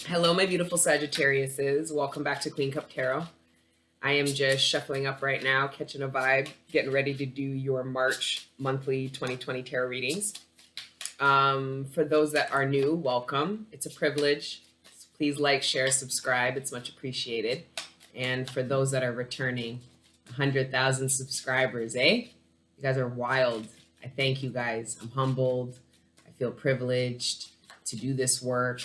Hello, my beautiful Sagittariuses. Welcome back to Queen Cup Tarot. I am just shuffling up right now, catching a vibe, getting ready to do your March monthly 2020 tarot readings. For those that are new, welcome. It's a privilege. Please like, share, subscribe. It's much appreciated. And for those that are returning, 100,000 subscribers, eh? You guys are wild. I thank you guys. I'm humbled. I feel privileged to do this work.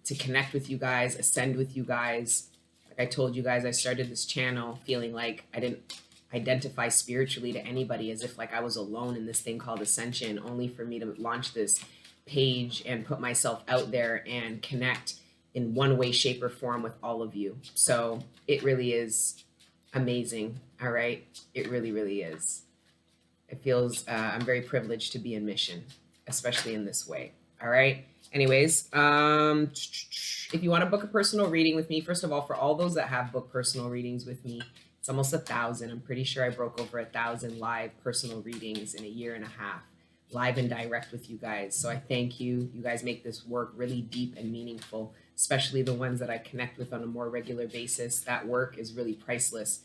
To connect with you guys, ascend with you guys. Like I told you guys, I started this channel feeling like I didn't identify spiritually to anybody, as if like I was alone in this thing called ascension, only for me to launch this page and put myself out there and connect in one way, shape, or form with all of you. So it really is amazing. All right. It really, really is. It feels, I'm very privileged to be in mission, especially in this way. All right. Anyways, if you want to book a personal reading with me, first of all, for all those that have booked personal readings with me, it's almost 1,000. I'm pretty sure I broke over 1,000 live personal readings in a year and a half, live and direct with you guys. So I thank you. You guys make this work really deep and meaningful, especially the ones that I connect with on a more regular basis. That work is really priceless.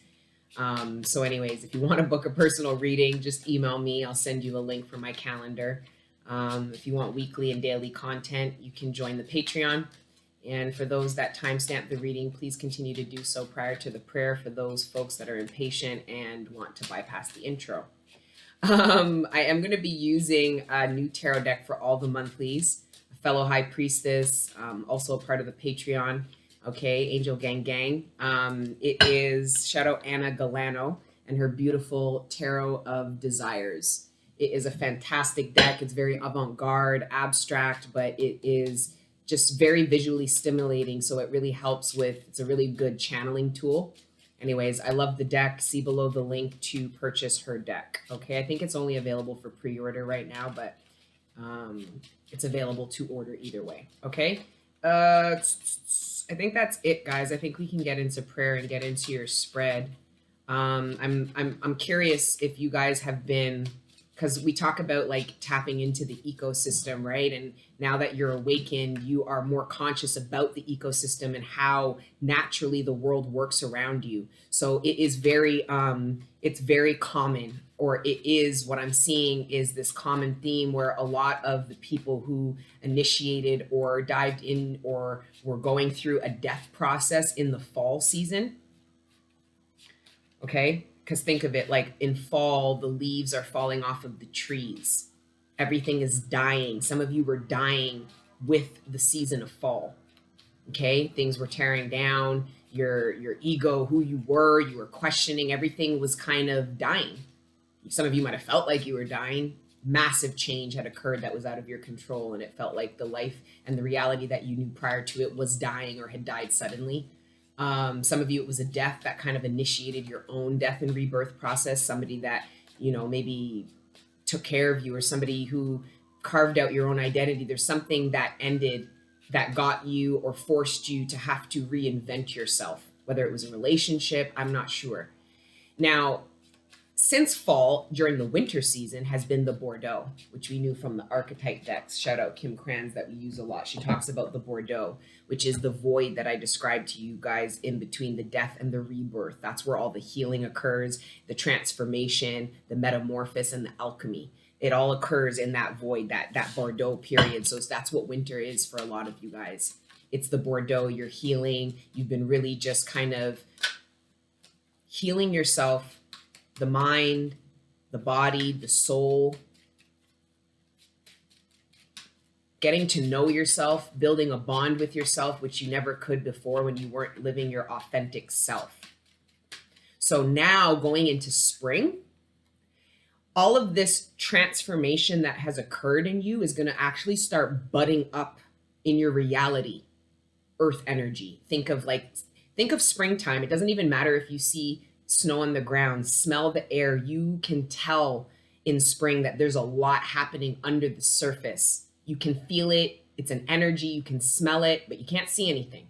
So anyways, if you want to book a personal reading, just email me. I'll send you a link for my calendar. If you want weekly and daily content, you can join the Patreon. And for those that timestamp the reading, please continue to do so prior to the prayer for those folks that are impatient and want to bypass the intro. I am going to be using a new tarot deck for all the monthlies. A fellow high priestess, also a part of the Patreon. Okay, Angel Gang Gang. It is Shadow Anna Galano and her beautiful Tarot of Desires. It is a fantastic deck. It's very avant-garde, abstract, but it is just very visually stimulating. So it really helps with, it's a really good channeling tool. Anyways, I love the deck. See below the link to purchase her deck. Okay, I think it's only available for pre-order right now, but it's available to order either way. Okay, I think that's it, guys. I think we can get into prayer and get into your spread. I'm curious if you guys have been, because we talk about like tapping into the ecosystem, right? And now that you're awakened, you are more conscious about the ecosystem and how naturally the world works around you. So it is very, it's very common, or it is, what I'm seeing is this common theme where a lot of the people who initiated or dived in or were going through a death process in the fall season. Okay. Because think of it like in fall, the leaves are falling off of the trees. Everything is dying. Some of you were dying with the season of fall. Okay, things were tearing down. Your ego, who you were questioning. Everything was kind of dying. Some of you might have felt like you were dying. Massive change had occurred that was out of your control, and it felt like the life and the reality that you knew prior to it was dying or had died suddenly. Some of you, it was a death that kind of initiated your own death and rebirth process. Somebody that, you know, maybe took care of you, or somebody who carved out your own identity. There's something that ended that got you or forced you to have to reinvent yourself, whether it was a relationship, I'm not sure. Now, since fall, during the winter season, has been the Bordeaux, which we knew from the Archetype decks. Shout out Kim Krans, that we use a lot. She talks about the Bordeaux, which is the void that I described to you guys in between the death and the rebirth. That's where all the healing occurs, the transformation, the metamorphosis, and the alchemy. It all occurs in that void, that Bordeaux period. So that's what winter is for a lot of you guys. It's the Bordeaux. You're healing. You've been really just kind of healing yourself, the mind, the body, the soul, getting to know yourself, building a bond with yourself, which you never could before when you weren't living your authentic self. So now going into spring, all of this transformation that has occurred in you is going to actually start budding up in your reality, earth energy. Think of springtime. It doesn't even matter if you see snow on the ground, smell the air. You can tell in spring that there's a lot happening under the surface. You can feel it. It's an energy. You can smell it, but you can't see anything.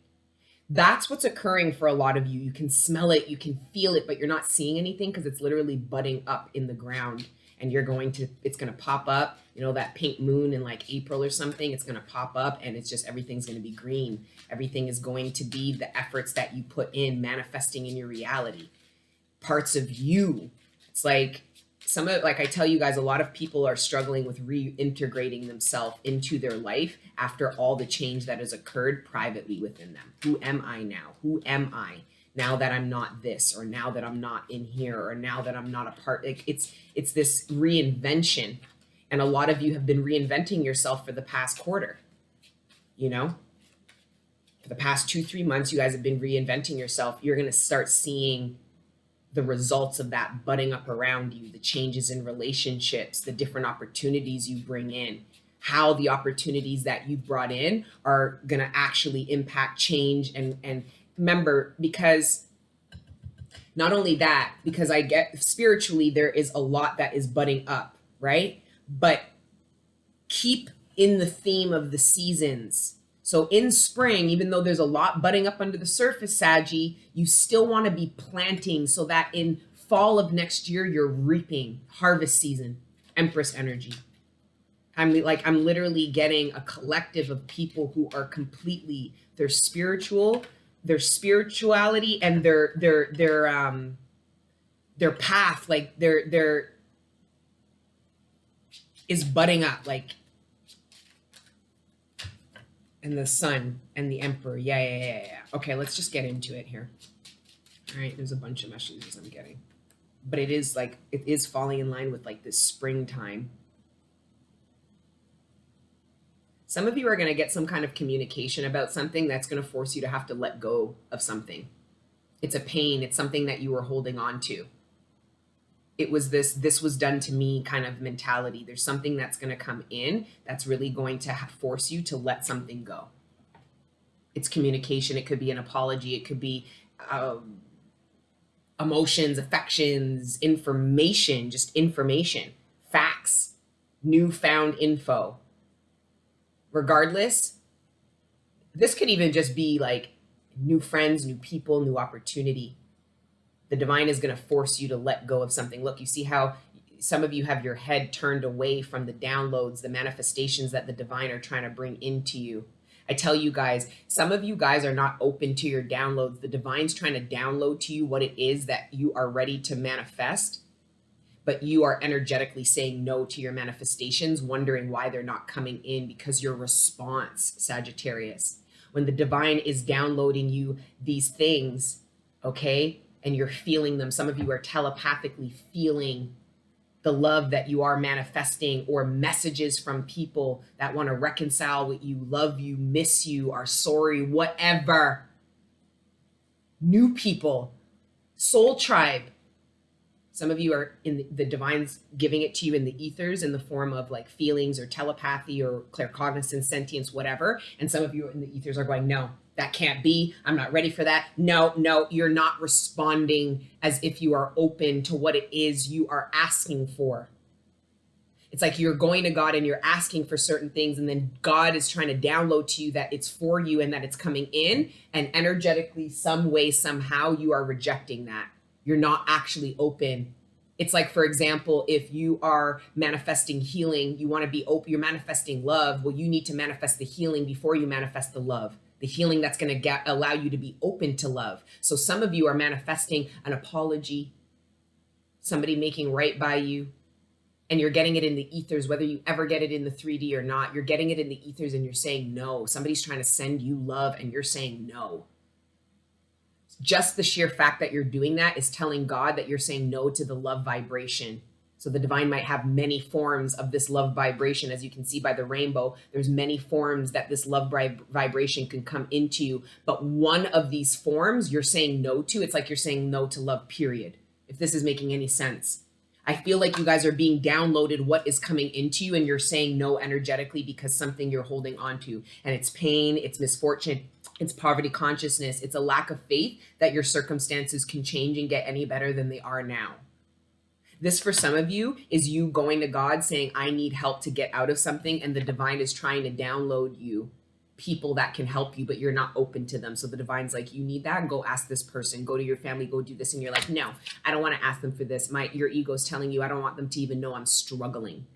That's what's occurring for a lot of you. You can smell it, you can feel it, but you're not seeing anything because it's literally budding up in the ground. and it's going to pop up, you know, that pink moon in like April or something, it's going to pop up and it's just, everything's going to be green. Everything is going to be the efforts that you put in manifesting in your reality. Parts of you, it's like like I tell you guys, a lot of people are struggling with reintegrating themselves into their life after all the change that has occurred privately within them. Who am I now? Who am I now that I'm not this, or now that I'm not in here, or now that I'm not a part? Like it's this reinvention, and a lot of you have been reinventing yourself for the past quarter. You know, for the past 2-3 months, you guys have been reinventing yourself. You're going to start seeing the results of that budding up around you, the changes in relationships, the different opportunities you bring in, how the opportunities that you brought in are going to actually impact change. And remember, because not only that, because I get spiritually, there is a lot that is budding up, right? But keep in the theme of the seasons. So in spring, even though there's a lot budding up under the surface, Saggy, you still want to be planting so that in fall of next year, you're reaping harvest season, Empress energy. I'm literally getting a collective of people who are completely, their spirituality and their path, like their is budding up, like, and the sun and the emperor. Yeah. Okay, let's just get into it here. All right, there's a bunch of messages I'm getting. But it is falling in line with like this springtime. Some of you are going to get some kind of communication about something that's going to force you to have to let go of something. It's a pain. It's something that you were holding on to. It was this was done to me kind of mentality. There's something that's going to come in that's really going to force you to let something go. It's communication. It could be an apology. It could be emotions, affections, information, just information, facts, newfound info. Regardless, this could even just be like new friends, new people, new opportunity. The divine is going to force you to let go of something. Look, you see how some of you have your head turned away from the downloads, the manifestations that the divine are trying to bring into you. I tell you guys, some of you guys are not open to your downloads. The divine's trying to download to you what it is that you are ready to manifest, but you are energetically saying no to your manifestations, wondering why they're not coming in because your response, Sagittarius, when the divine is downloading you these things, okay, and you're feeling them. Some of you are telepathically feeling the love that you are manifesting, or messages from people that want to reconcile with you, love you, miss you, are sorry, whatever. New people, soul tribe. Some of you are in the divine's giving it to you in the ethers in the form of like feelings or telepathy or claircognizance, sentience, whatever. And some of you in the ethers are going, no, that can't be. I'm not ready for that. No, you're not responding as if you are open to what it is you are asking for. It's like you're going to God and you're asking for certain things, and then God is trying to download to you that it's for you and that it's coming in, and energetically, some way, somehow, you are rejecting that. You're not actually open. It's like, for example, if you are manifesting healing, you want to be open, you're manifesting love. Well, you need to manifest the healing before you manifest the love. The healing that's going to allow you to be open to love. So some of you are manifesting an apology, somebody making right by you, and you're getting it in the ethers, whether you ever get it in the 3D or not. You're getting it in the ethers and you're saying no. Somebody's trying to send you love and you're saying no. Just the sheer fact that you're doing that is telling God that you're saying no to the love vibration. So the divine might have many forms of this love vibration. As you can see by the rainbow, there's many forms that this love vibration can come into. But one of these forms you're saying no to. It's like you're saying no to love, period. If this is making any sense. I feel like you guys are being downloaded what is coming into you, and you're saying no energetically because something you're holding on to. And it's pain, it's misfortune, it's poverty consciousness, it's a lack of faith that your circumstances can change and get any better than they are now. This, for some of you, is you going to God saying, I need help to get out of something, and the divine is trying to download you people that can help you, but you're not open to them. So the divine's like, you need that, go ask this person, go to your family, go do this. And you're like, no, I don't want to ask them for this. Your ego's telling you, I don't want them to even know I'm struggling.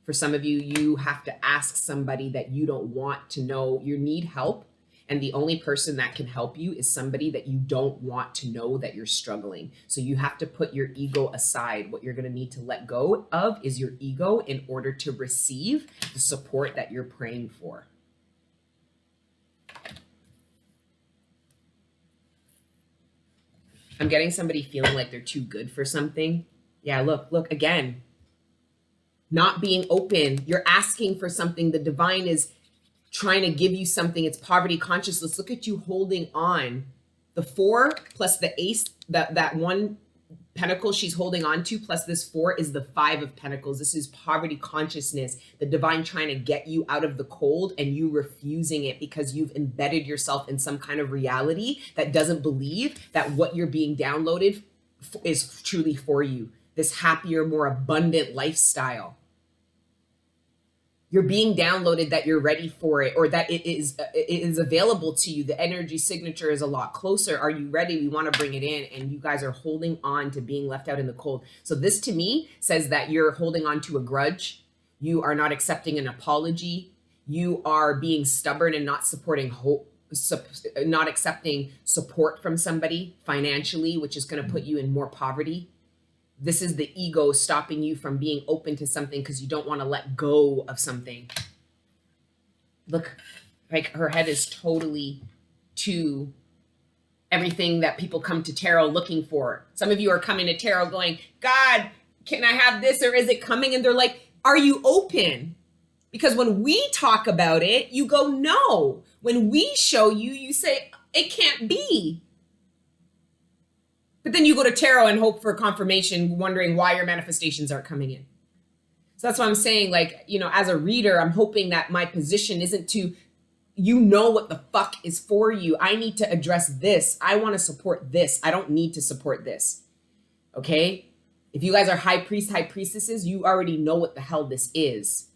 For some of you, you have to ask somebody that you don't want to know you need help. And the only person that can help you is somebody that you don't want to know that you're struggling. So you have to put your ego aside. What you're going to need to let go of is your ego in order to receive the support that you're praying for. I'm getting somebody feeling like they're too good for something. Yeah, look, again, not being open. You're asking for something. The divine is trying to give you something. It's poverty consciousness. Look at you holding on. The 4 plus the ace, that one pentacle she's holding on to, plus this 4 is the 5 of pentacles. This is poverty consciousness. The divine trying to get you out of the cold and you refusing it because you've embedded yourself in some kind of reality that doesn't believe that what you're being downloaded is truly for you. This happier, more abundant lifestyle. You're being downloaded that you're ready for it, or that it is available to you. The energy signature is a lot closer. Are you ready? We want to bring it in, and you guys are holding on to being left out in the cold. So this to me says that you're holding on to a grudge. You are not accepting an apology. You are being stubborn and not supporting hope, not accepting support from somebody financially, which is going to put you in more poverty. This is the ego stopping you from being open to something because you don't want to let go of something. Look, like her head is totally to everything that people come to tarot looking for. Some of you are coming to tarot going, God, can I have this, or is it coming? And they're like, are you open? Because when we talk about it, you go, no. When we show you, you say, it can't be. But then you go to tarot and hope for confirmation, wondering why your manifestations aren't coming in. So that's why I'm saying, like, you know, as a reader, I'm hoping that my position isn't to, you know what the fuck is for you. I need to address this. I want to support this. I don't need to support this. Okay? If you guys are high priest, high priestesses, you already know what the hell this is.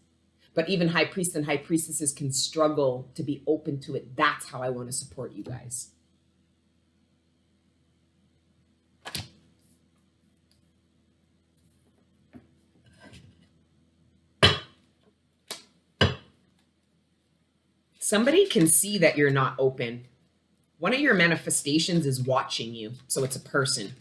But even high priests and high priestesses can struggle to be open to it. That's how I want to support you guys. Somebody can see that you're not open. One of your manifestations is watching you. So it's a person.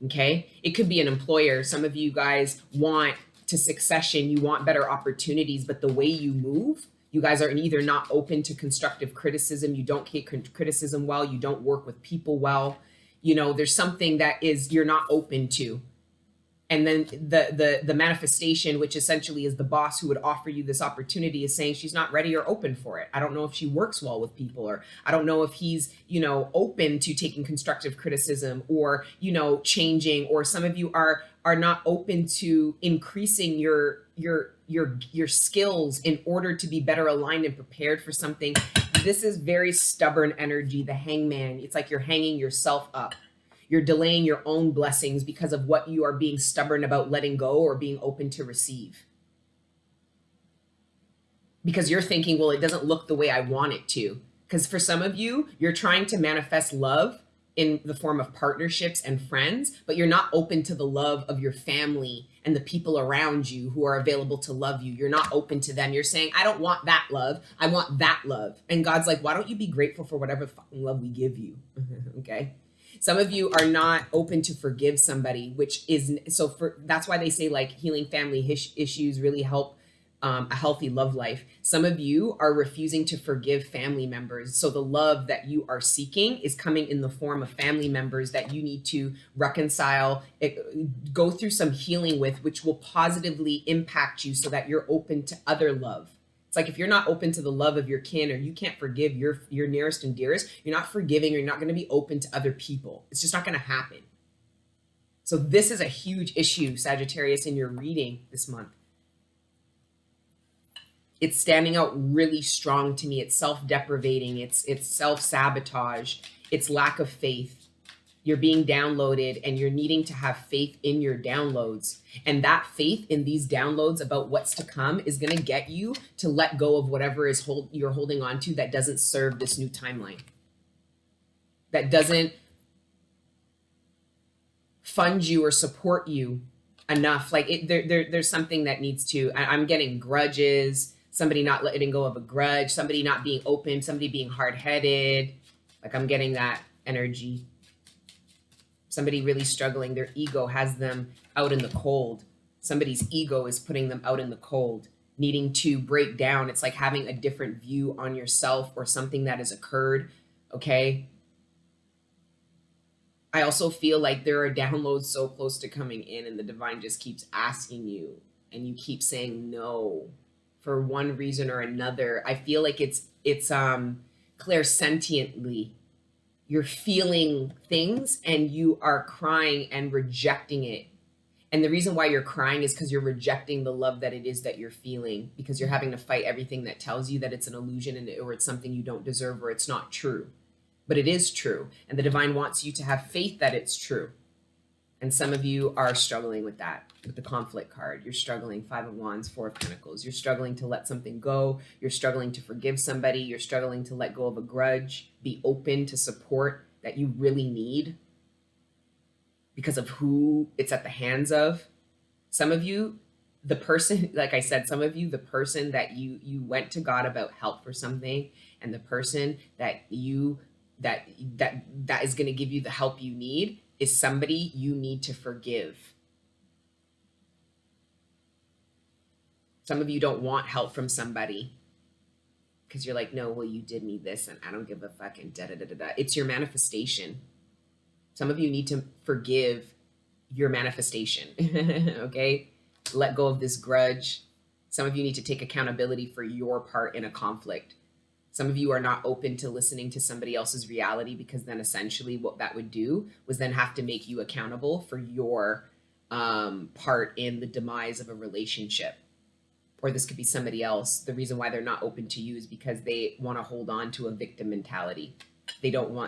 Okay? It could be an employer. Some of you guys want to succession. You want better opportunities, but the way you move, you guys are either not open to constructive criticism. You don't take criticism well. You don't work with people well. You know, there's something that is you're not open to. And then the manifestation, which essentially is the boss who would offer you this opportunity, is saying she's not ready or open for it. I don't know if she works well with people, or I don't know if he's, you know, open to taking constructive criticism or, you know, changing, or some of you are not open to increasing your skills in order to be better aligned and prepared for something. This is very stubborn energy, the hangman. It's like you're hanging yourself up. You're delaying your own blessings because of what you are being stubborn about letting go or being open to receive. Because you're thinking, well, it doesn't look the way I want it to. Because for some of you, you're trying to manifest love in the form of partnerships and friends, but you're not open to the love of your family and the people around you who are available to love you. You're not open to them. You're saying, I don't want that love. I want that love. And God's like, why don't you be grateful for whatever fucking love we give you? Okay. Some of you are not open to forgive somebody, which is, that's why they say like healing family issues really help a healthy love life. Some of you are refusing to forgive family members. So the love that you are seeking is coming in the form of family members that you need to reconcile, go through some healing with, which will positively impact you so that you're open to other love. It's like if you're not open to the love of your kin, or you can't forgive your nearest and dearest, you're not forgiving, or you're not going to be open to other people. It's just not going to happen. So this is a huge issue, Sagittarius, in your reading this month. It's standing out really strong to me. It's self-deprivating. It's self-sabotage. It's lack of faith. You're being downloaded and you're needing to have faith in your downloads. And that faith in these downloads about what's to come is going to get you to let go of whatever is you're holding on to that doesn't serve this new timeline, that doesn't fund you or support you enough. Like there's something that needs to, I'm getting grudges, somebody not letting go of a grudge, somebody not being open, somebody being hard-headed. Like I'm getting that energy. Somebody really struggling. Their ego has them out in the cold. Somebody's ego is putting them out in the cold, needing to break down. It's like having a different view on yourself or something that has occurred. Okay. I also feel like there are downloads so close to coming in and the divine just keeps asking you and you keep saying no for one reason or another. I feel like it's clairsentiently. You're feeling things and you are crying and rejecting it. And the reason why you're crying is because you're rejecting the love that it is that you're feeling, because you're having to fight everything that tells you that it's an illusion and or it's something you don't deserve or it's not true. But it is true. And the divine wants you to have faith that it's true. And some of you are struggling with that, with the conflict card. You're struggling, 5 of Wands, 4 of Pentacles. You're struggling to let something go. You're struggling to forgive somebody. You're struggling to let go of a grudge. Be open to support that you really need because of who it's at the hands of. Some of you, the person, like I said, some of you, the person that you went to God about help for something, and the person that that is going to give you the help you need is somebody you need to forgive. Some of you don't want help from somebody because you're like, no, well, you did me this and I don't give a fucking da-da-da-da-da. It's your manifestation. Some of you need to forgive your manifestation, okay? Let go of this grudge. Some of you need to take accountability for your part in a conflict. Some of you are not open to listening to somebody else's reality because then essentially what that would do was then have to make you accountable for your part in the demise of a relationship. Or this could be somebody else. The reason why they're not open to you is because they want to hold on to a victim mentality.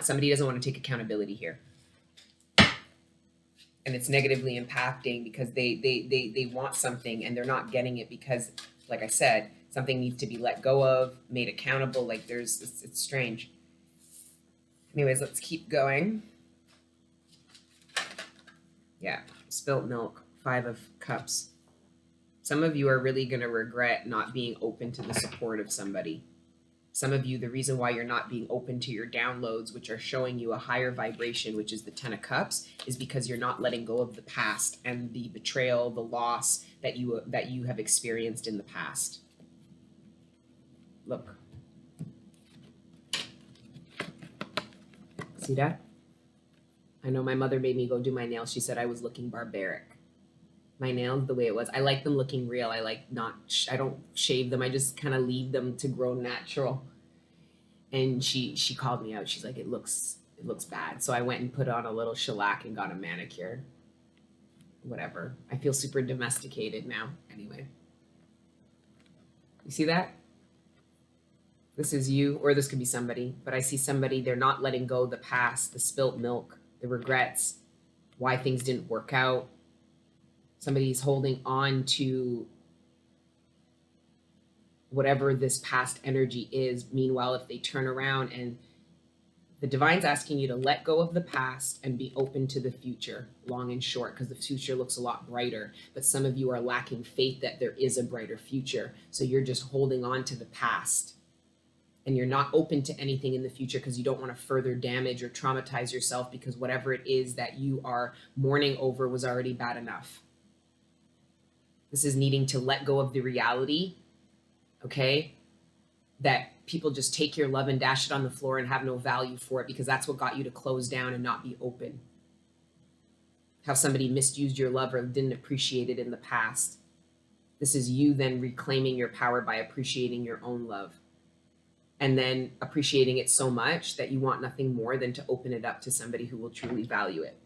Somebody doesn't want to take accountability here. And it's negatively impacting because they want something and they're not getting it because, like I said, something needs to be let go of, made accountable. Like it's strange. Anyways, let's keep going. Yeah, spilt milk, 5 of Cups. Some of you are really going to regret not being open to the support of somebody. Some of you, the reason why you're not being open to your downloads, which are showing you a higher vibration, which is the 10 of Cups, is because you're not letting go of the past and the betrayal, the loss that you have experienced in the past. Look. See that? I know my mother made me go do my nails. She said I was looking barbaric. My nails the way it was. I like them looking real. I don't shave them. I just kind of leave them to grow natural. And she called me out. She's like, it looks bad. So I went and put on a little shellac and got a manicure. Whatever. I feel super domesticated now. Anyway. You see that? This is you, or this could be somebody, but I see somebody, they're not letting go of the past, the spilt milk, the regrets, why things didn't work out. Somebody's holding on to whatever this past energy is. Meanwhile, if they turn around and the divine's asking you to let go of the past and be open to the future, long and short, because the future looks a lot brighter. But some of you are lacking faith that there is a brighter future. So you're just holding on to the past. And you're not open to anything in the future because you don't want to further damage or traumatize yourself because whatever it is that you are mourning over was already bad enough. This is needing to let go of the reality, okay, that people just take your love and dash it on the floor and have no value for it because that's what got you to close down and not be open. Have somebody misused your love or didn't appreciate it in the past. This is you then reclaiming your power by appreciating your own love. And then appreciating it so much that you want nothing more than to open it up to somebody who will truly value it.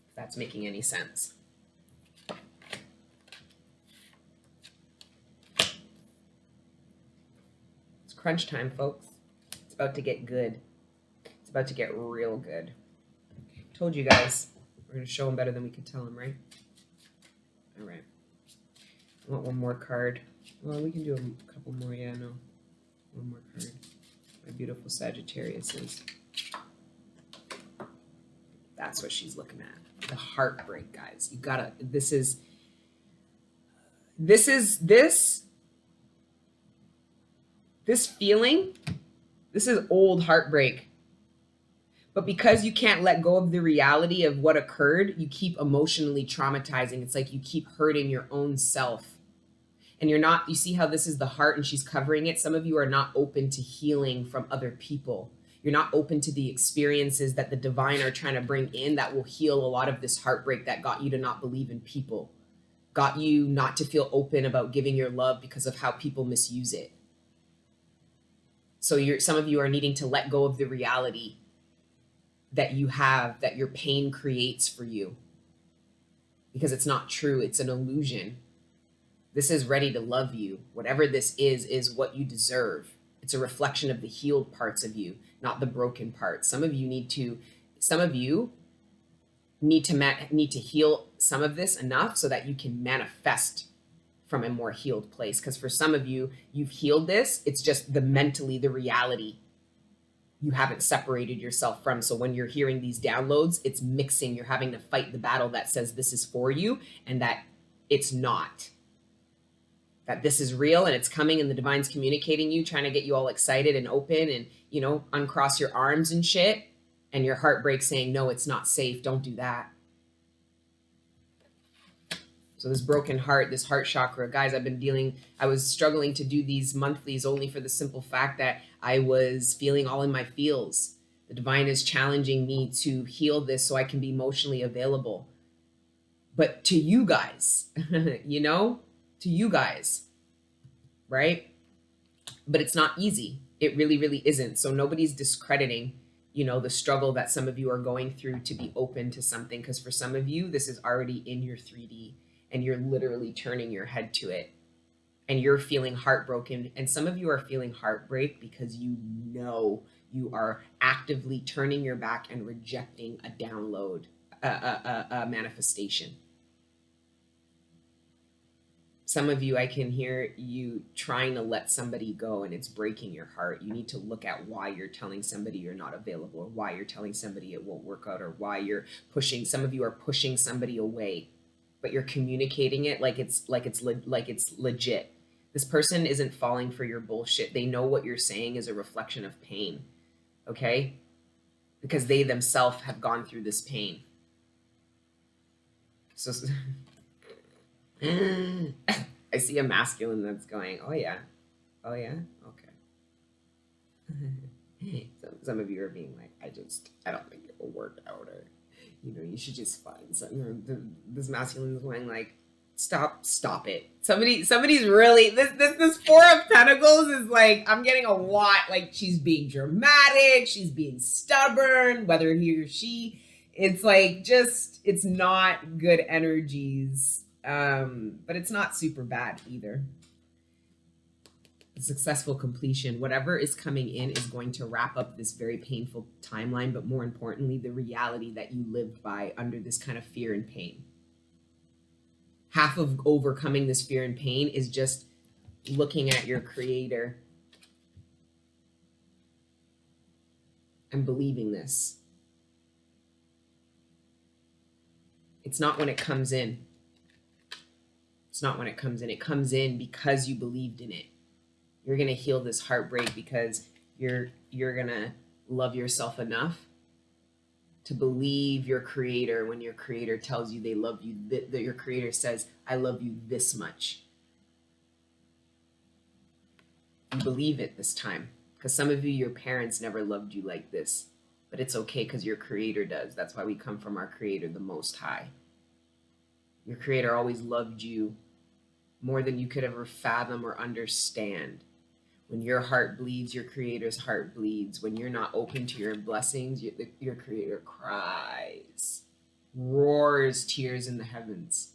If that's making any sense. Crunch time, folks. It's about to get good. It's about to get real good. Told you guys. We're going to show them better than we could tell them, right? All right. I want one more card. Well, we can do a couple more. Yeah, no. One more card. My beautiful Sagittarius is. That's what she's looking at. The heartbreak, guys. You gotta, this is feeling, this is old heartbreak. But because you can't let go of the reality of what occurred, you keep emotionally traumatizing. It's like you keep hurting your own self. And you're not, you see how this is the heart and she's covering it? Some of you are not open to healing from other people. You're not open to the experiences that the divine are trying to bring in that will heal a lot of this heartbreak that got you to not believe in people, got you not to feel open about giving your love because of how people misuse it. So some of you are needing to let go of the reality that you have, that your pain creates for you, because it's not true. It's an illusion. This is ready to love you. Whatever this is what you deserve. It's a reflection of the healed parts of you, not the broken parts. Some of you need to heal some of this enough so that you can manifest from a more healed place. Because for some of you, you've healed this. It's just the reality you haven't separated yourself from. So when you're hearing these downloads, it's mixing. You're having to fight the battle that says this is for you and that it's not. That this is real and it's coming and the divine's communicating you, trying to get you all excited and open and, you know, uncross your arms and shit. And your heartbreak saying, no, it's not safe. Don't do that. So this broken heart, this heart chakra, guys, I was struggling to do these monthlies only for the simple fact that I was feeling all in my feels. The divine is challenging me to heal this so I can be emotionally available. But to you guys, you know, to you guys, right? But it's not easy. It really, really isn't. So nobody's discrediting, you know, the struggle that some of you are going through to be open to something. Because for some of you, this is already in your 3D. And you're literally turning your head to it and you're feeling heartbroken. And some of you are feeling heartbreak because you know you are actively turning your back and rejecting a download, a manifestation. Some of you, I can hear you trying to let somebody go and it's breaking your heart. You need to look at why you're telling somebody you're not available, or why you're telling somebody it won't work out, or why you're pushing. Some of you are pushing somebody away, but you're communicating it like it's legit. This person isn't falling for your bullshit. They know what you're saying is a reflection of pain, okay? Because they themselves have gone through this pain. So I see a masculine that's going, oh yeah, okay. Some of you are being like, I don't think it will work out, or you know, you should just find something. This masculine is going like, stop it. Somebody's really, this Four of Pentacles is like, I'm getting a lot, like she's being dramatic, she's being stubborn, whether he or she, it's like, just, it's not good energies. But it's not super bad either. Successful completion, whatever is coming in is going to wrap up this very painful timeline, but more importantly, the reality that you lived by under this kind of fear and pain. Half of overcoming this fear and pain is just looking at your creator and believing this. It's not when it comes in. It's not when it comes in. It comes in because you believed in it. You're going to heal this heartbreak because you're going to love yourself enough to believe your creator when your creator tells you they love you, that your creator says, I love you this much. You believe it this time, because some of you, your parents never loved you like this, but it's okay because your creator does. That's why we come from our creator, the Most High. Your creator always loved you more than you could ever fathom or understand. When your heart bleeds, your creator's heart bleeds. When you're not open to your blessings, your creator cries, roars tears in the heavens.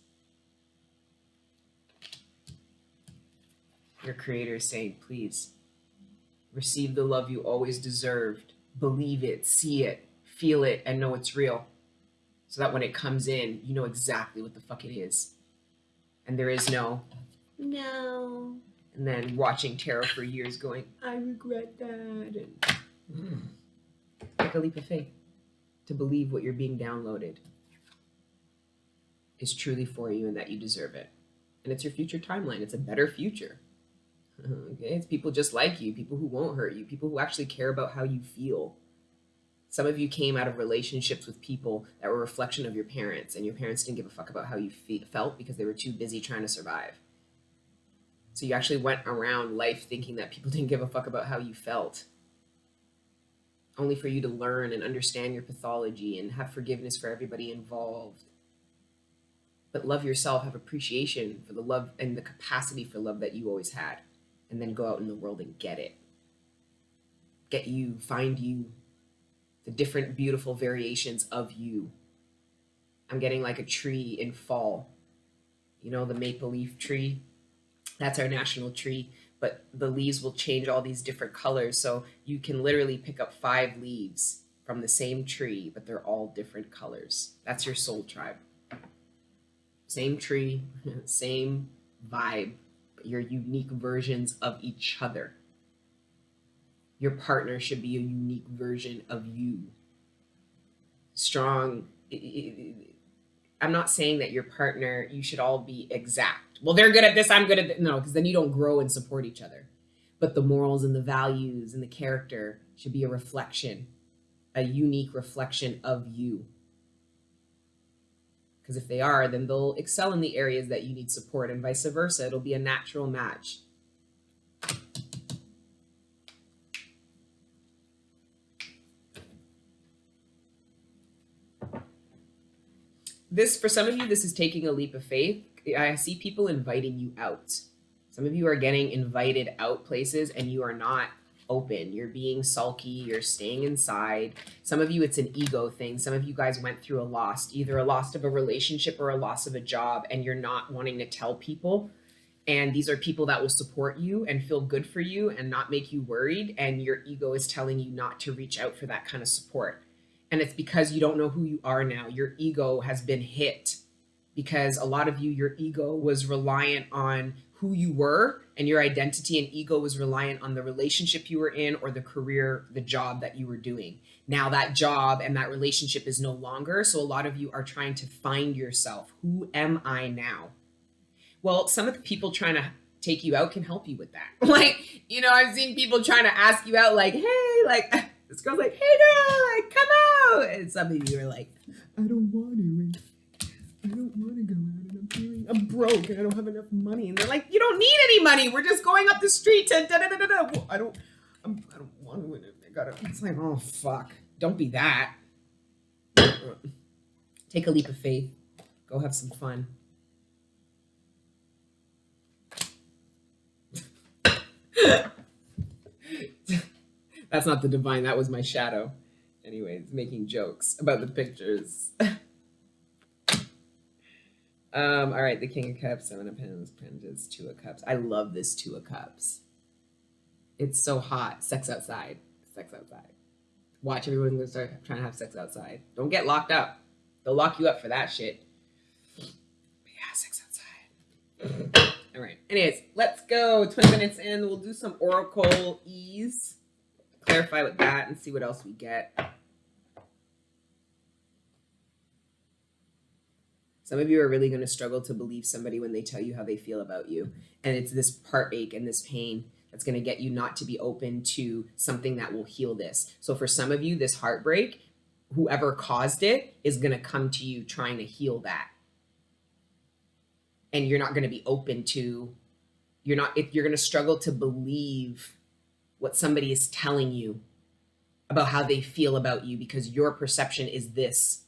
Your creator is saying, please, receive the love you always deserved. Believe it, see it, feel it, and know it's real. so that when it comes in, you know exactly what the fuck it is. And there is no, and then watching tarot for years going, I regret that. And take a leap of faith to believe what you're being downloaded is truly for you and that you deserve it. And it's your future timeline. It's a better future. Okay? It's people just like you, people who won't hurt you, people who actually care about how you feel. Some of you came out of relationships with people that were a reflection of your parents, and your parents didn't give a fuck about how you felt because they were too busy trying to survive. So you actually went around life thinking that people didn't give a fuck about how you felt, only for you to learn and understand your pathology and have forgiveness for everybody involved. But love yourself, have appreciation for the love and the capacity for love that you always had, and then go out in the world and get it. Get you, find you, the different beautiful variations of you. I'm getting like a tree in fall. You know, the maple leaf tree? That's our national tree, but the leaves will change all these different colors. So you can literally pick up 5 leaves from the same tree, but they're all different colors. That's your soul tribe. Same tree, same vibe, but you're unique versions of each other. Your partner should be a unique version of you. Strong. I'm not saying that your partner, you should all be exact. Well, they're good at this, I'm good at this. No, because then you don't grow and support each other. But the morals and the values and the character should be a reflection, a unique reflection of you. Because if they are, then they'll excel in the areas that you need support, and vice versa. It'll be a natural match. This, for some of you, this is taking a leap of faith. I see people inviting you out. Some of you are getting invited out places and you are not open. You're being sulky. You're staying inside. Some of you, it's an ego thing. Some of you guys went through a loss, either a loss of a relationship or a loss of a job, and you're not wanting to tell people. And these are people that will support you and feel good for you and not make you worried. And your ego is telling you not to reach out for that kind of support. And it's because you don't know who you are now. Your ego has been hit because a lot of you, your ego was reliant on who you were, and your identity and ego was reliant on the relationship you were in or the career, the job that you were doing. Now that job and that relationship is no longer. So a lot of you are trying to find yourself. Who am I now? Well, some of the people trying to take you out can help you with that. Like, you know, I've seen people trying to ask you out like, hey, like, this girl's like, hey girl, like, come out. And some of you are like, I don't want to. I don't want to go out, and I'm broke and I don't have enough money. And they're like, you don't need any money. We're just going up the street to da-da-da-da-da. Well, I don't want to. I gotta. It's like, oh fuck. Don't be that. Take a leap of faith. Go have some fun. That's not the divine. That was my shadow. Anyways, making jokes about the pictures. All right, the King of Cups, 7 of Pentacles, Pentacles, 2 of Cups. I love this 2 of Cups. It's so hot. Sex outside. Sex outside. Watch everyone gonna start trying to have sex outside. Don't get locked up. They'll lock you up for that shit. But yeah, sex outside. All right. Anyways, let's go. 20 minutes in. We'll do some Oracle ease. Clarify with that and see what else we get. Some of you are really going to struggle to believe somebody when they tell you how they feel about you. And it's this heartache and this pain that's going to get you not to be open to something that will heal this. So for some of you, this heartbreak, whoever caused it is going to come to you trying to heal that. And you're not going to be open to, you're going to struggle to believe what somebody is telling you about how they feel about you because your perception is this.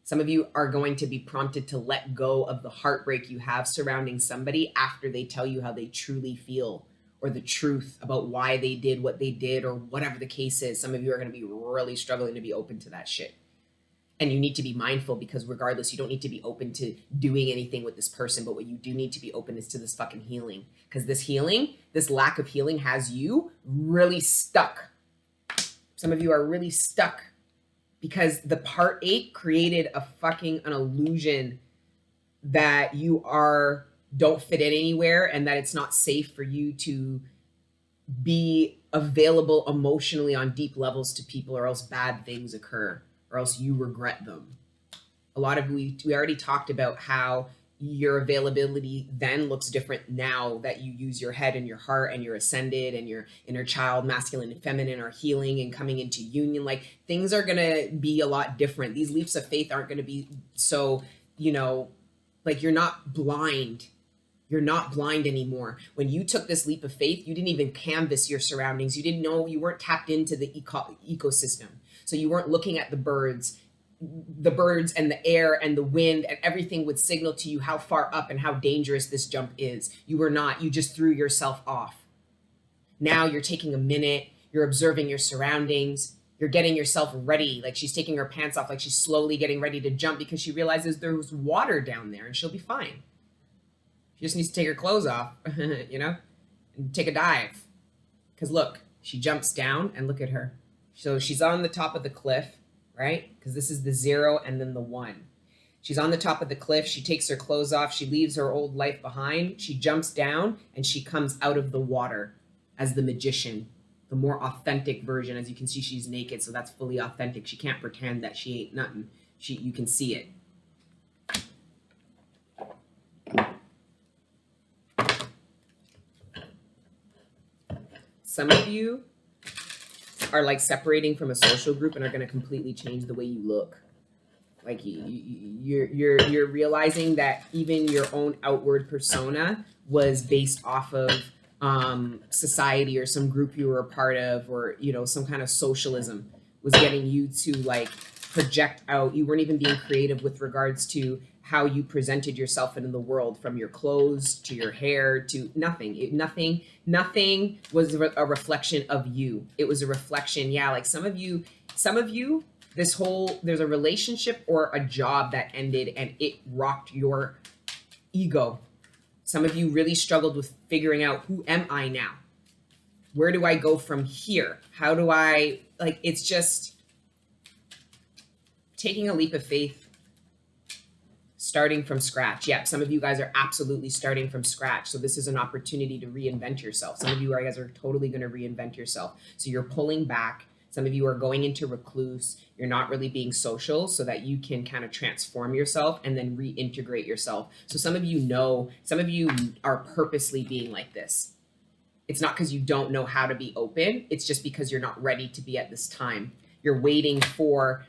Some of you are going to be prompted to let go of the heartbreak you have surrounding somebody after they tell you how they truly feel or the truth about why they did what they did or whatever the case is. Some of you are going to be really struggling to be open to that shit. And you need to be mindful because regardless, you don't need to be open to doing anything with this person. But what you do need to be open is to this fucking healing. Because this healing, this lack of healing has you really stuck. Some of you are really stuck because the part 8 created an illusion that you don't fit in anywhere, and that it's not safe for you to be available emotionally on deep levels to people, or else bad things occur, or else you regret them. A lot of we already talked about how your availability then looks different now that you use your head and your heart, and you're ascended, and your inner child, masculine and feminine, are healing and coming into union. Like, things are going to be a lot different. These leaps of faith aren't going to be so, like, you're not blind. You're not blind anymore. When you took this leap of faith, you didn't even canvas your surroundings. You didn't know, you weren't tapped into the ecosystem. So you weren't looking at the birds and the air and the wind, and everything would signal to you how far up and how dangerous this jump is. You were not. You just threw yourself off. Now you're taking a minute. You're observing your surroundings. You're getting yourself ready. Like, she's taking her pants off, like she's slowly getting ready to jump, because she realizes there's water down there and she'll be fine. She just needs to take her clothes off, and take a dive. Because look, she jumps down, and look at her. So she's on the top of the cliff, right? Because this is the 0 and then the 1. She's on the top of the cliff. She takes her clothes off. She leaves her old life behind. She jumps down, and she comes out of the water as the magician, the more authentic version. As you can see, she's naked, so that's fully authentic. She can't pretend that she ain't nothing. You can see it. Some of you are like separating from a social group and are going to completely change the way you look. Like, you're realizing that even your own outward persona was based off of society, or some group you were a part of, or some kind of socialism was getting you to like project out. You weren't even being creative with regards to how you presented yourself in the world, from your clothes to your hair to nothing. Nothing was a reflection of you. It was a reflection. Yeah, like some of you, there's a relationship or a job that ended, and it rocked your ego. Some of you really struggled with figuring out, who am I now? Where do I go from here? How do I, like, it's just taking a leap of faith, starting from scratch. Yeah, some of you guys are absolutely starting from scratch. So this is an opportunity to reinvent yourself. Some of you guys are totally going to reinvent yourself. So you're pulling back. Some of you are going into recluse. You're not really being social, so that you can kind of transform yourself and then reintegrate yourself. So some of you are purposely being like this. It's not because you don't know how to be open. It's just because you're not ready to be at this time. You're waiting for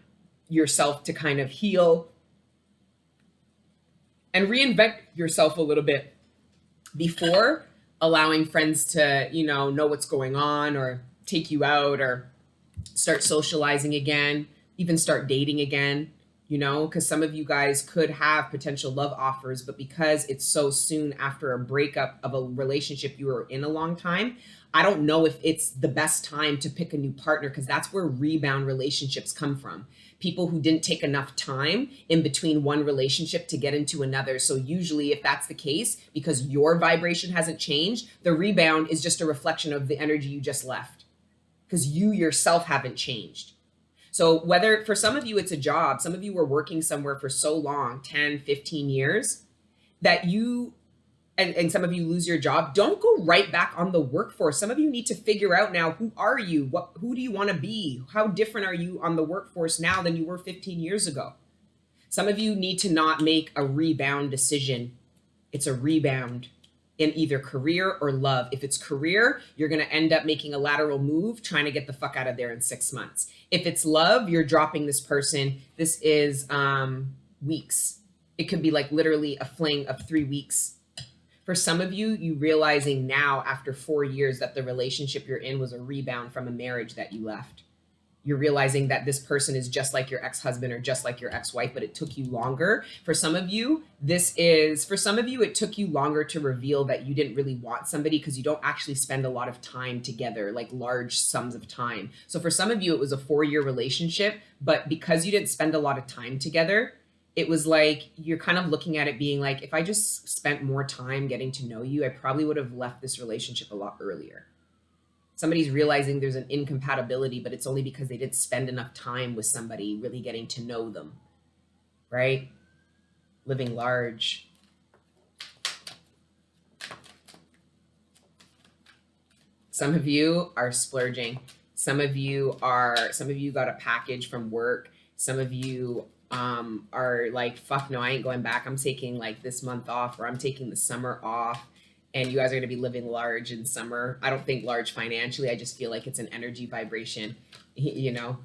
yourself to kind of heal and reinvent yourself a little bit before allowing friends to, know what's going on, or take you out, or start socializing again, even start dating again, because some of you guys could have potential love offers, but because it's so soon after a breakup of a relationship you were in a long time, I don't know if it's the best time to pick a new partner, because that's where rebound relationships come from. People who didn't take enough time in between one relationship to get into another. So usually, if that's the case, because your vibration hasn't changed, the rebound is just a reflection of the energy you just left, because you yourself haven't changed. So whether for some of you it's a job, some of you were working somewhere for so long, 10, 15 years, that you, and some of you lose your job, don't go right back on the workforce. Some of you need to figure out now, who are you? Who do you want to be? How different are you on the workforce now than you were 15 years ago? Some of you need to not make a rebound decision. It's a rebound in either career or love. If it's career, you're going to end up making a lateral move, trying to get the fuck out of there in 6 months. If it's love, you're dropping this person. This is weeks. It could be like literally a fling of 3 weeks. For some of you, you realizing now after 4 years that the relationship you're in was a rebound from a marriage that you left. You're realizing that this person is just like your ex-husband or just like your ex-wife, but it took you longer. For some of you, it took you longer to reveal that you didn't really want somebody, because you don't actually spend a lot of time together, like large sums of time. So for some of you, it was a 4-year relationship, but because you didn't spend a lot of time together, it was like, you're kind of looking at it being like, if I just spent more time getting to know you, I probably would have left this relationship a lot earlier. Somebody's realizing there's an incompatibility, but it's only because they didn't spend enough time with somebody, really getting to know them, right? Living large. Some of you are splurging. Some of you got a package from work. Some of you are like, fuck no, I ain't going back. I'm taking like this month off, or I'm taking the summer off. And you guys are going to be living large in summer. I don't think large financially. I just feel like it's an energy vibration. You know,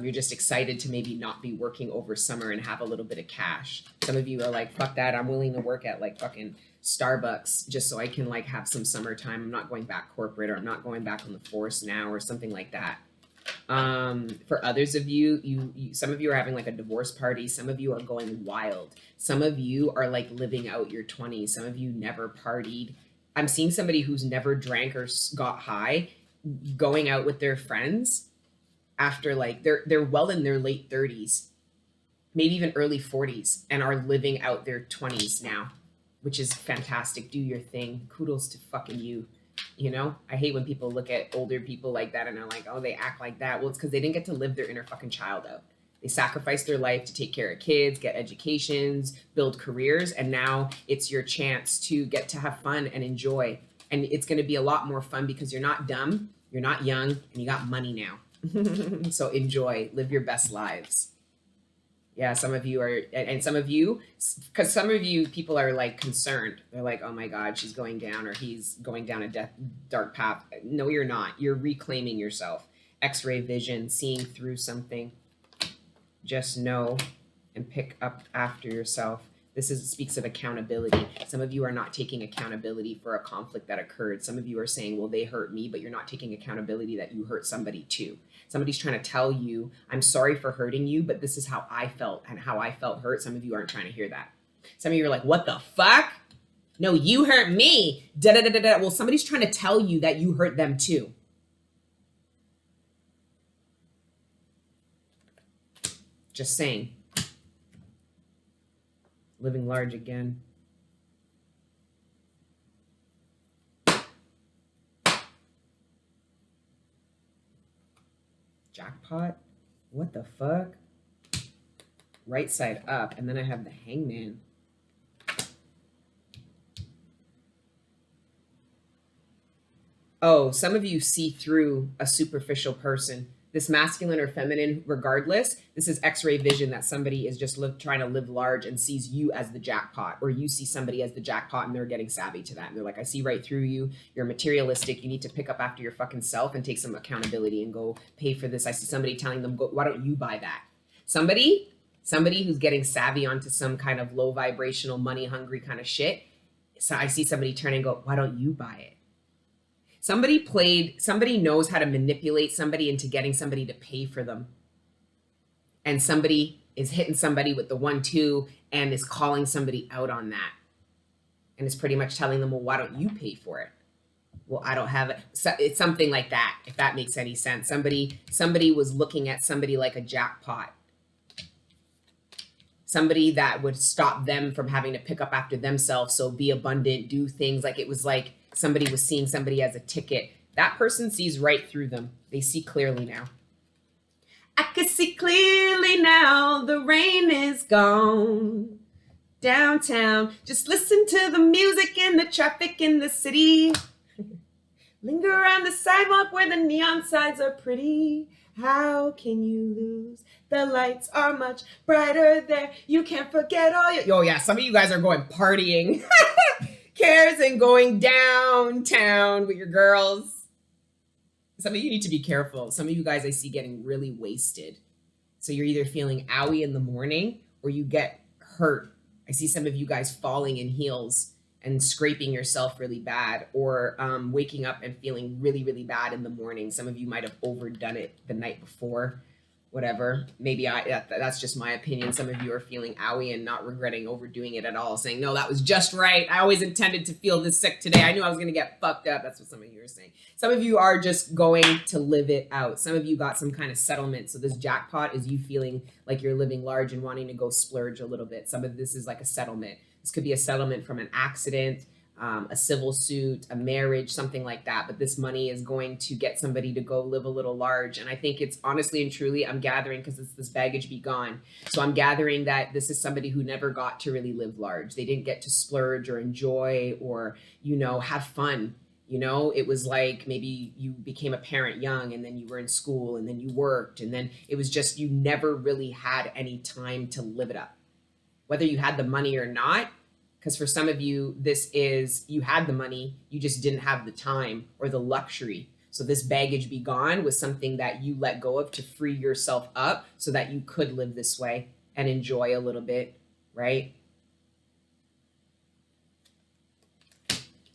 you're just excited to maybe not be working over summer and have a little bit of cash. Some of you are like, fuck that. I'm willing to work at like fucking Starbucks just so I can like have some summertime. I'm not going back corporate, or I'm not going back on the force now, or something like that. For others of you, some of you are having like a divorce party. Some of you are going wild. Some of you are like living out your 20s. Some of you never partied. I'm seeing somebody who's never drank or got high going out with their friends after like they're well in their late 30s, maybe even early 40s, and are living out their 20s now, which is fantastic. Do your thing. Kudos to fucking you. You know, I hate when people look at older people like that and are like, oh, they act like that. Well, it's because they didn't get to live their inner fucking child out. They sacrificed their life to take care of kids, get educations, build careers. And now it's your chance to get to have fun and enjoy. And it's going to be a lot more fun because you're not dumb, you're not young, and you got money now. So enjoy, live your best lives. Yeah, some of you are, and some of you, because some of you people are like concerned. They're like, oh my God, she's going down, or he's going down a dark path. No, you're not. You're reclaiming yourself. X-ray vision, seeing through something. Just know and pick up after yourself. This speaks of accountability. Some of you are not taking accountability for a conflict that occurred. Some of you are saying, well, they hurt me, but you're not taking accountability that you hurt somebody too. Somebody's trying to tell you, I'm sorry for hurting you, but this is how I felt and how I felt hurt. Some of you aren't trying to hear that. Some of you are like, what the fuck? No, you hurt me. Da, da, da, da, da. Well, somebody's trying to tell you that you hurt them too. Just saying. Living large again. Jackpot? What the fuck? Right side up, and then I have the Hangman. Oh, some of you see through a superficial person. This masculine or feminine, regardless, this is X-ray vision that somebody is just trying to live large and sees you as the jackpot, or you see somebody as the jackpot and they're getting savvy to that. And they're like, I see right through you. You're materialistic. You need to pick up after your fucking self and take some accountability and go pay for this. I see somebody telling them, why don't you buy that? Somebody who's getting savvy onto some kind of low vibrational, money hungry kind of shit. So I see somebody turn and go, why don't you buy it? Somebody knows how to manipulate somebody into getting somebody to pay for them. And somebody is hitting somebody with the 1-2 and is calling somebody out on that. And is pretty much telling them, well, why don't you pay for it? Well, I don't have it. So it's something like that, if that makes any sense. Somebody was looking at somebody like a jackpot. Somebody that would stop them from having to pick up after themselves. So be abundant, do things. Like it was like somebody was seeing somebody as a ticket. That person sees right through them. They see clearly now. I can see clearly now. The rain is gone. Downtown. Just listen to the music and the traffic in the city. Linger on the sidewalk where the neon signs are pretty. How can you lose? The lights are much brighter there. You can't forget all your... Oh yeah, some of you guys are going partying. Cares and going downtown with your girls. Some of you need to be careful. Some of you guys I see getting really wasted. So you're either feeling owie in the morning or you get hurt. I see some of you guys falling in heels and scraping yourself really bad, or waking up and feeling really, really bad in the morning. Some of you might have overdone it the night before, whatever. Maybe that's just my opinion. Some of you are feeling owie and not regretting overdoing it at all, saying, no, that was just right. I always intended to feel this sick today. I knew I was going to get fucked up. That's what some of you are saying. Some of you are just going to live it out. Some of you got some kind of settlement. So this jackpot is you feeling like you're living large and wanting to go splurge a little bit. Some of this is like a settlement. This could be a settlement from an accident. a civil suit, a marriage, something like that. But this money is going to get somebody to go live a little large. And I think it's honestly and truly, I'm gathering, because it's this baggage be gone. So I'm gathering that this is somebody who never got to really live large. They didn't get to splurge or enjoy or, you know, have fun. You know, it was like maybe you became a parent young and then you were in school and then you worked. And then it was just, you never really had any time to live it up, whether you had the money or not. Because for some of you, this is, you had the money, you just didn't have the time or the luxury. So this baggage be gone was something that you let go of to free yourself up so that you could live this way and enjoy a little bit, right?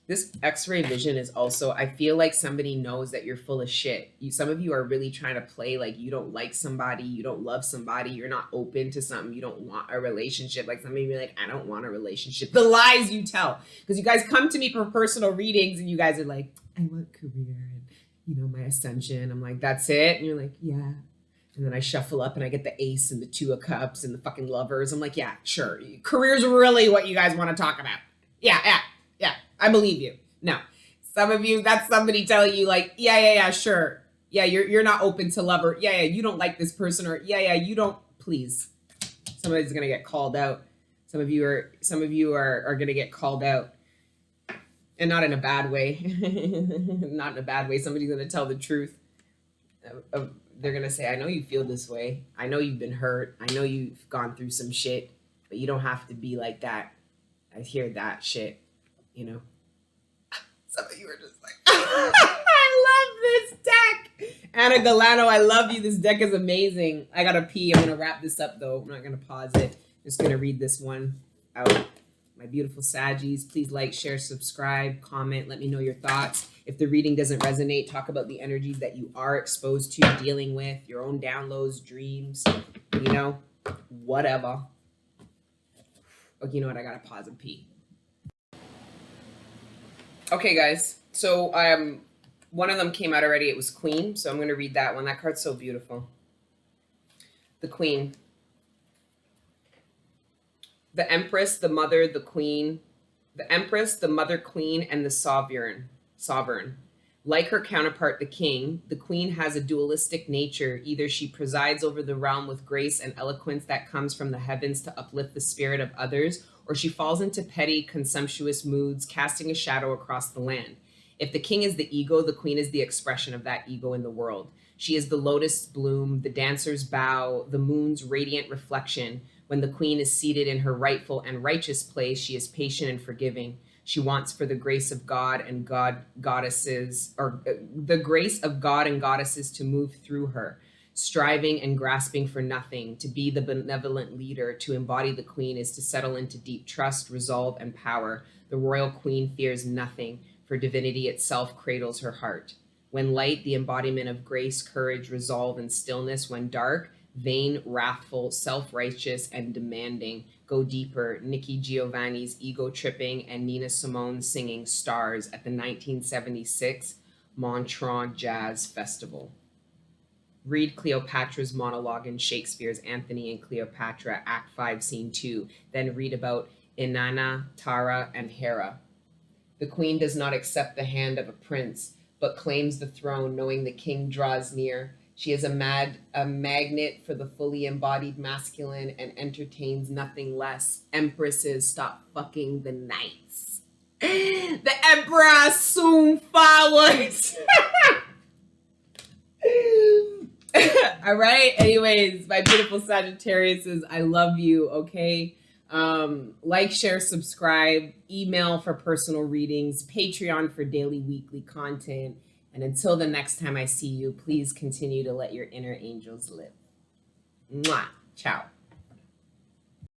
This X-ray vision is also, I feel like somebody knows that you're full of shit. Some of you are really trying to play like you don't like somebody, you don't love somebody, you're not open to something, you don't want a relationship. Like some of you are like, I don't want a relationship. The lies you tell. Because you guys come to me for personal readings and you guys are like, I want career and, you know, my ascension. I'm like, that's it? And you're like, yeah. And then I shuffle up and I get the ace and the two of cups and the fucking lovers. I'm like, yeah, sure. Career's really what you guys want to talk about. Yeah. I believe you. No, some of you, that's somebody telling you like, yeah, sure. Yeah, you're not open to lover. Yeah, you don't like this person, or yeah, you don't, please. Somebody's going to get called out. Some of you are going to get called out, and not in a bad way. Not in a bad way. Somebody's going to tell the truth. They're going to say, I know you feel this way. I know you've been hurt. I know you've gone through some shit, but you don't have to be like that. I hear that shit. You know, some of you are just like, I love this deck. Anna Galano, I love you. This deck is amazing. I gotta pee. I'm gonna wrap this up though. I'm not gonna pause it. Just gonna read this one out. My beautiful Saggies, please like, share, subscribe, comment. Let me know your thoughts. If the reading doesn't resonate, talk about the energies that you are exposed to, dealing with, your own downloads, dreams, you know, whatever. Okay, you know what? I gotta pause and pee. Okay, guys, so one of them came out already. It was Queen, so I'm going to read that one. That card's so beautiful. The Queen. The Empress, the Mother, the Queen. The Empress, the Mother, Queen, and the Sovereign. Like her counterpart, the King, the Queen has a dualistic nature. Either she presides over the realm with grace and eloquence that comes from the heavens to uplift the spirit of others, or she falls into petty, contemptuous moods, casting a shadow across the land. If the King is the ego, the Queen is the expression of that ego in the world. She is the lotus bloom, the dancer's bow, the moon's radiant reflection. When the Queen is seated in her rightful and righteous place, she is patient and forgiving. She wants for the grace of God and goddesses, or the grace of God and goddesses to move through her, striving and grasping for nothing. To be the benevolent leader, to embody the Queen, is to settle into deep trust, resolve, and power. The royal Queen fears nothing, for divinity itself cradles her heart. When light, the embodiment of grace, courage, resolve, and stillness. When dark, vain, wrathful, self-righteous, and demanding. Go deeper. Nikki Giovanni's ego tripping and Nina Simone singing Stars at the 1976 Montreux Jazz Festival. Read Cleopatra's monologue in Shakespeare's Antony and Cleopatra, Act 5, Scene 2. Then read about Inanna, Tara, and Hera. The Queen does not accept the hand of a prince, but claims the throne, knowing the king draws near. She is a magnet for the fully embodied masculine and entertains nothing less. Empresses, stop fucking the knights. The emperor soon follows. All right. Anyways, my beautiful Sagittariuses, I love you. Okay. Like, share, subscribe, email for personal readings, Patreon for daily, weekly content. And until the next time I see you, please continue to let your inner angels live. Mwah. Ciao.